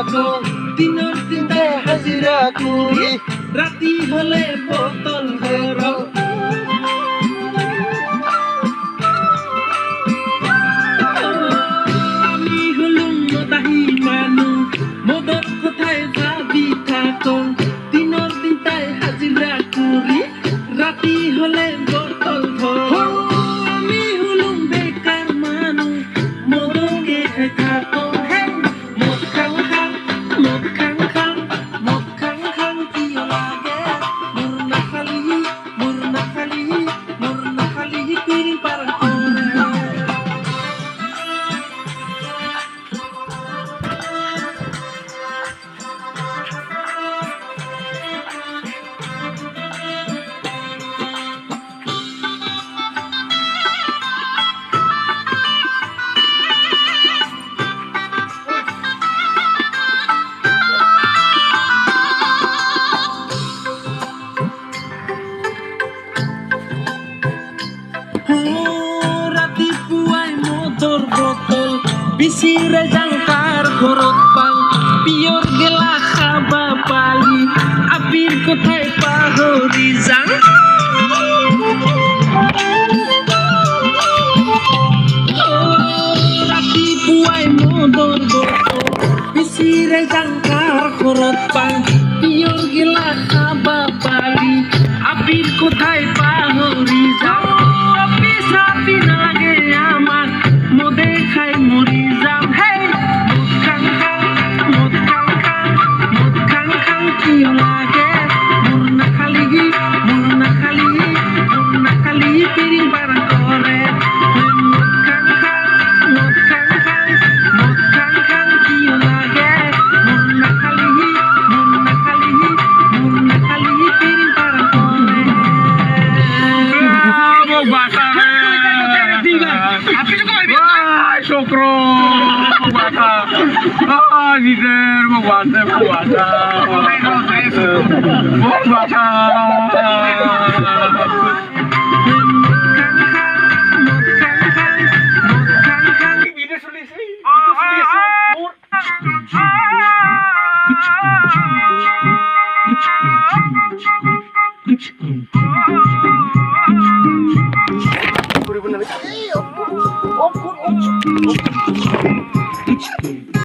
থাকো দিনের দিনে হাজিরা করি রাতি হলে বোতল ধরো আমি হলুম মদাহি মানুষ মদত কোথায় যাবি থাকো দিনের দিনটায় হাজিরা করি রাতি হলে বোতল ধরো আমি হলুম বেকার মানুষ মদকে থাকো মদ খাং খাং মদ খাং খাং মদ খাং খাং কি লাগে মুরনা খালি পিরি পার রাতি পুয়ায় মদর বোতল বিচিরে জাংকার ঘরত পাল পিয়র গেলা খাবা পালি আপির কোথায় পাহরি যাং রাতি পুয়ায় মদর বোতল বিচিরে জাংকার ঘরত পাল পিয়র গেলা খাবা পালি আপির কোথায় পাহরি যাং রাতি লাগে আমার মদে খাই মরি যাম হে মদ খাং খাং কি লাগে মুরনা খালি পিরি বার করে মদ খাং খাং কি লাগে মুরনা খালি পিরি বার করে Sokro, puasa, gider, puasa, puasa. Video sulit sih.